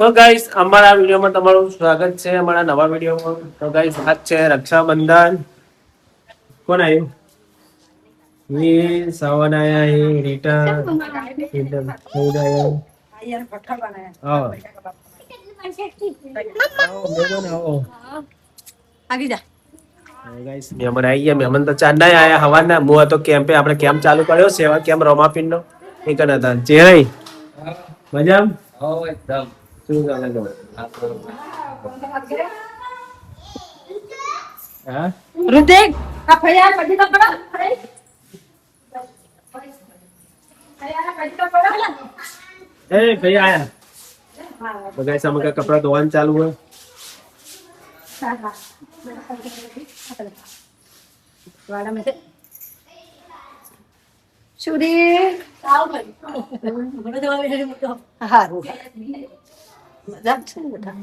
તો ગાઈસ અમારા વિડીયોમાં તમારું સ્વાગત છે અમારા નવા વિડીયોમાં. તો ગાઈસ આજ છે રક્ષાબંધન. કોણ આવ્યું? વી સાવન આયા હે રીટા રીટા ફૂડ આયા. હા મેમન આવો. આગી જા. ગાઈસ મેમન આવી ગયા. મેમન તો ચાંદા આયા હવાના. હું હતો કેમ્પે. આપણે કેમ્પ ચાલુ કર્યો સેવા કેમ્પ રોમાપીનનો. એ કન હતા ચેરાઈ મજામ. હો એકદમ શું ચાલે છે? હા ઋતિક આ ફૈયા પડી તો પડો એ ભાઈ આયા. તો ગાઈસ અમે કા કપડા ધોવાનું ચાલુ હોય. વાડા મે શુરી હારું મજા છે બેટા.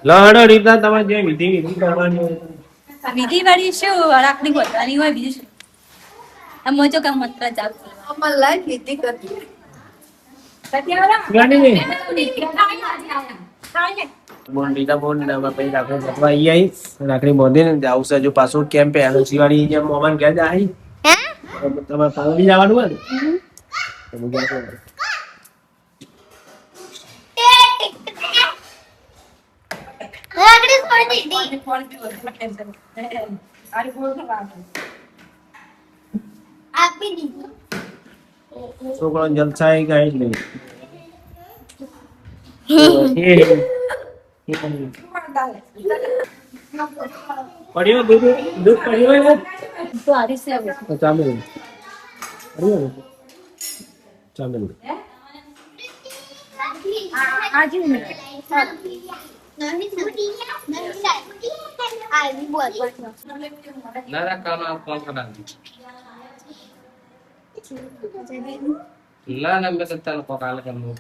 લહડો રીતા તમારે જે વિધિ કરવાની હોય. વિધિ વાળી શું રાખડી ગોતવાની હોય બીજું શું? આમ મોજો કામ મંત્ર ચાલુ અમલ લાઈ વિધિ કરતી ગાડી બોન રીતા બોન ના પૈ રાખો બતવા આઈ રાખડી બોંધીને જાવ છે જો પાછું કેમ્પે એનસી વાળી જે મોમન ગયા જાય હે તમારે પાવડી જવાનું હોય ને તમે ગયા છો. છોકરો જલસા ગઈ નહીં. પડ્યો દૂધ દૂધ પડ્યો ને તો આરી સે તો ચાલે પડ્યો ને ચાલે આજી મે ના કામ ફોન કરા ના મેં તને કોકાલ કરનું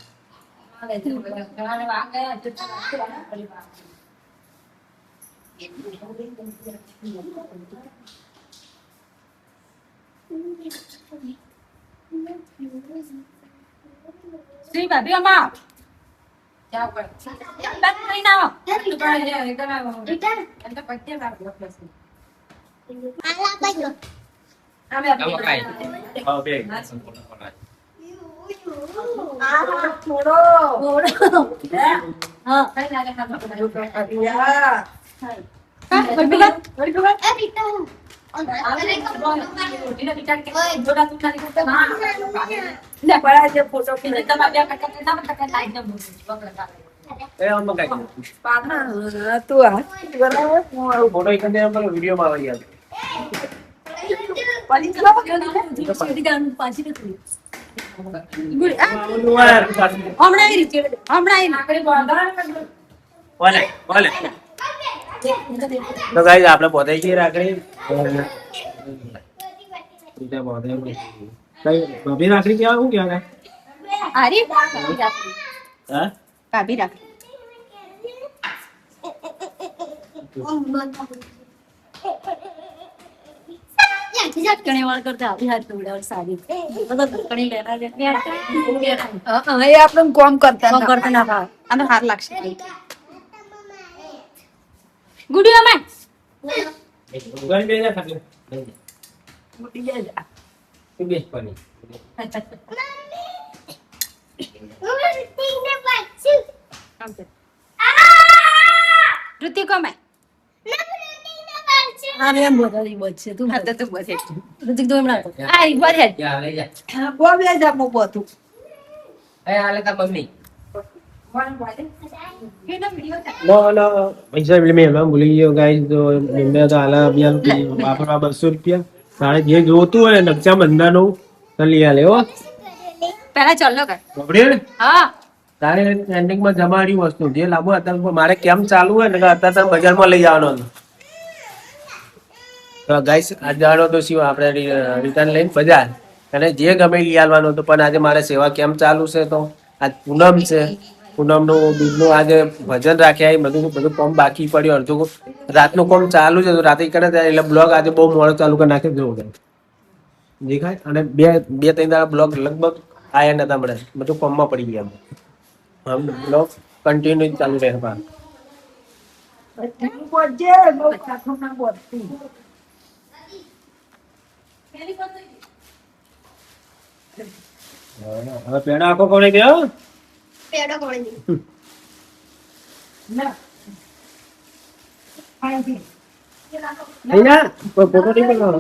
શ્રી ભાભી અમા જાવ પર બેન લઈ ના આવો તો પત્તે બાબુ અમે કામ કાઈ હા બે થોડો હા કઈ લાગે ખાતો એ આમ કઈ ફોટો એક અંદર પર વિડિયો માં આવી ગયા. તો ગાઈસ આપણે પોતે જ રાખડી બીજા પોતે કઈ ભાભી રાખડી કેવા શું કહેવાય? હા ભાભી રાખ કણી વાળ કરતા આવી હાથ ઉડાવ સારી કણી લેના છે એ આપણે કોમ કરતા કોમ કરતા ના ભાવ આનો હાર લાગશે ગુડિયો માં ગણ બે ના ખાલી તું બેસ પાણી ઋતિકો માં હા એમ બોલાવી બોલશે તું હાથ તો બોલે ઋતિક તો એમના આ એક વાર હેડ યા લઈ જા બોબલે જામો બોતું એ આલે તા મમ્મી નો નો પૈસા એટલે મેં એમાં ભૂલી ગયો ગાઈસ. તો મેં તો હાલા અભિયાન વાપરવા 200 રૂપિયા તારે જે જોતું હોય રક્ષાબંધનનું તો લઈ આલે હો. પહેલા ચાલો કર બબડે ને હા તારે એન્ડિંગમાં જમાડ્યું વસ્તુ જે લાવો અત્યારે મારે કેમ ચાલુ હોય ને અત્યારે બજારમાં લઈ જવાનો હતો. તો ગાઈસ આજ જવાનો તો શું આપણે રિટર્ન લઈને બજાર અને જે ગમે લઈ આવવાનું હતું. પણ આજે મારે સેવા કેમ ચાલુ છે તો આજ પૂનમ છે. પૂનમનું બીજનું આજે ભજન રાખ્યા બધું બધું કામ બાકી પડ્યું. અડધું રાતનું કામ ચાલુ છે તો રાતે કરે એટલે બ્લોગ આજે બહુ મોડો ચાલુ કરી નાખ્યો જોવું દેખાય. અને બે ત્રણ દાડા બ્લોગ લગભગ આયા નતા મળે, બધું કોમમાં પડી ગયા. આમ બ્લોગ કન્ટિન્યુ ચાલુ રહે બા. તું બોલજે, બહુ કાઠું ના બોલતી. હવે પેડા આખો કોણે ગયો? ના. અહીંથી. અહીંયા કોઈ ફોટો નહીં બનાવો.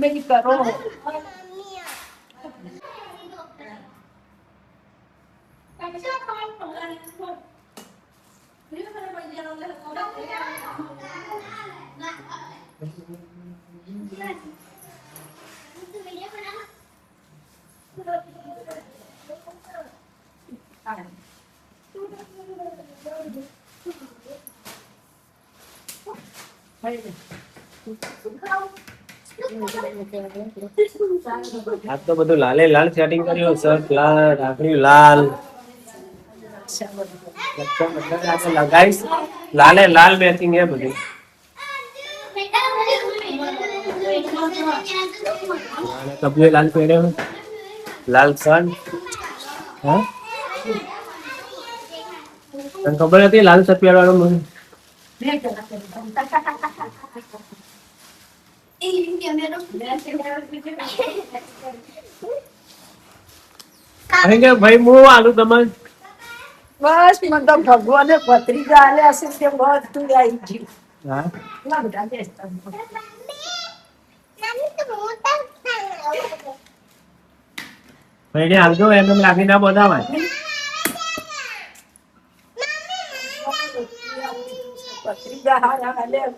બેન કરો. આ તો બધું લાલે લાલ સેટિંગ કર્યું, શર્ટ લાલ, રાખડી લાલ, લગાઈશ લાલે લાલ મેચિંગ હે બધું. કપડે લાલ પહેર્યો, લાલ શર્ટ. હા તને ખબર હતી લાલ શર્ટ પહેરવાનું મને? કે ભાઈ હું આલું તમારે બસ મને તો ભગવાને ભત્રીજા આલ્યા છે તે બધું આવી ગયું. હા ના બેટા, બેસ તમે. ભાઈ ને આવજો એમ લાગી ના બનાવાય. ભત્રીજા હારા આલ્યા.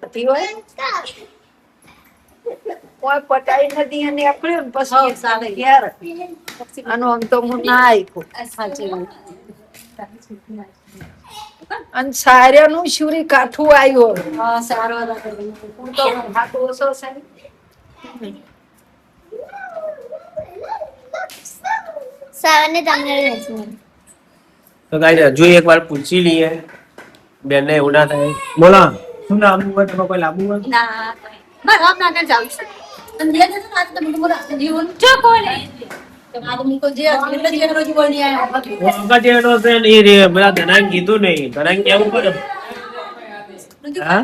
પતિ હોય કોઈ પટાઈ નથી અને આકડ્યું ને પછી ઘેર. આનું આમ તો હું ના આપ્યું. અને સાર્યાનું શુરી કાઠું આવ્યું. હું તો હાથ ઓછો છે. સાવને તમને રહેશું. તો ગાઈ હજુ એક વાર પૂછી લઈએ બેન ને એવું ના થાય. બોલો શું નામ હોય તમારે? કોઈ લાંબુ હોય? વખત એનો છે ને એ રે બધા ધનાન કીધું નહીં. ધનાન કેવું પડે? હા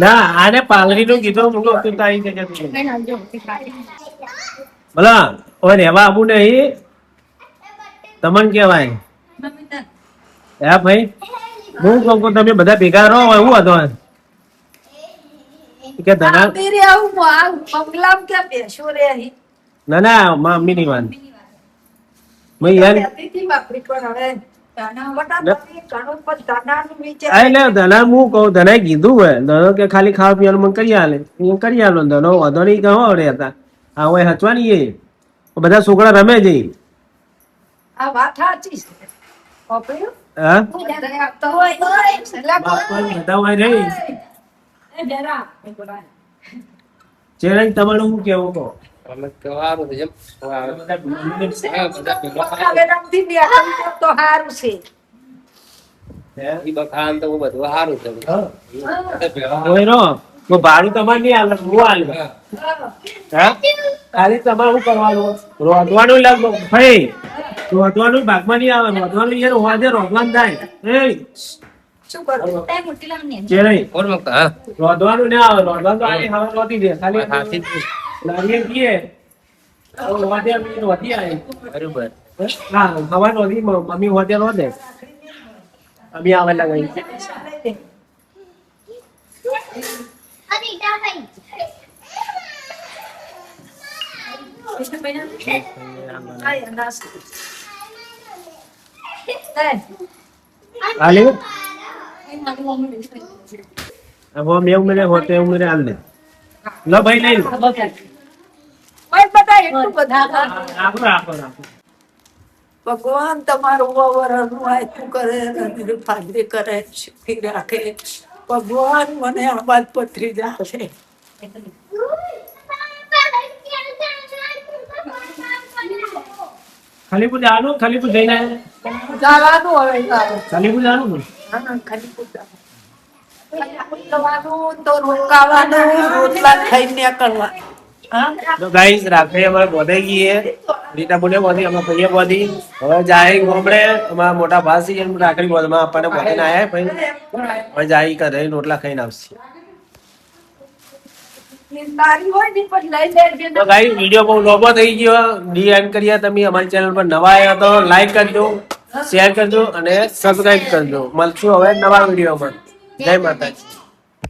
ના આને પાલરી નું કીધું મૂકો તું તારી જગ્યા. બોલા હવે રેવા આવું નહીં તમને કેવાય. હે ભાઈ હું કહું કે તમે બધા ભેગા રહો એવું હતું કે ધના પગલામ ક્યાં બેસો રે અહીં? ના ના મમ્મી ની વાત મેં યાર બાપરી પણ હવે એટલે ધના હું કહું ધનાએ કીધું હોય ધનો કે ખાલી ખાવા પીવાનું મને કરી આલે કરી આલો ધનો વધો નહીં કહો આવડે હતા આ હોય હચવાની એ બધા છોકરા રમે છે. આ વાત સાચી છે. ઓપડ્યું? હા આપતો હોય બધા હોય રહી ચેલેન્જ તમારું શું કેવું કહો? અમે કહેવાનું છે જેમ તો સારું છે. ઈ બખાન તો બધું સારું છે. ભાડું તમારે નહીં આલે હું આલે. હા ખાલી તમારે શું કરવાનું રોધવાનું લાગતું ભાઈ રોધવાનું ભાગમાં નહીં આવે રોધવાનું યાર હોવાજે રોધવાનું થાય શું કરું? જે નહીં કોણ મગતા? હા રોધવાનું ના આવે રોધવાનું તો આની હવા રોધી દે ખાલી હાથી લારીએ પીએ હોવાજે રોધી આવે. બરોબર. હા હવા રોધી મમ્મી હોવાજે રોધે અમે આવે લગાવી અનિતા ભાઈ હાલે अब हम એવું મેરે હોતે એવું મેરે હાલ દે લો ભાઈ લઈ લો બધા એટલું બધા રાખો રાખો રાખો ભગવાન તમારું વવરનું આયતું કરે ફાદરી કરે સુખી રાખે. ભગવાન મને આબાદ પથરી જાય. ખલીપુર જવાનું ખલીપુર જઈને જવાનું હવે તારું. ખલીપુર જવાનું હા, ખલીપુર જવાનું. ખલીપુર જવાનું તો રોકાવાનું, રોટલા ખાઈને નીકળવાનું. હા? તો ગાઈસ રાખડી અમારે બોધાઈ ગઈ છે રીટા બોલે બોધી અમે કહીએ બોધી હવે જાય ગોમડે અમારા મોટા ભાસી એમ રાખડી બોધમાં આપણને બોધીને આયા ભાઈ હવે જાય કરે રોટલા ખાઈને આવશે તારી હોય ને પણ લઈ લેજે ને. તો ગાઈસ વિડીયો બહુ લોબો થઈ ગયો ડી એન્ડ કરીએ તમે અમારી ચેનલ પર નવા આવ્યા તો લાઈક કરજો શેર કરજો અને સબસ્ક્રાઇબ કરજો મળશું હવે નવા વિડીયોમાં જય માતાજી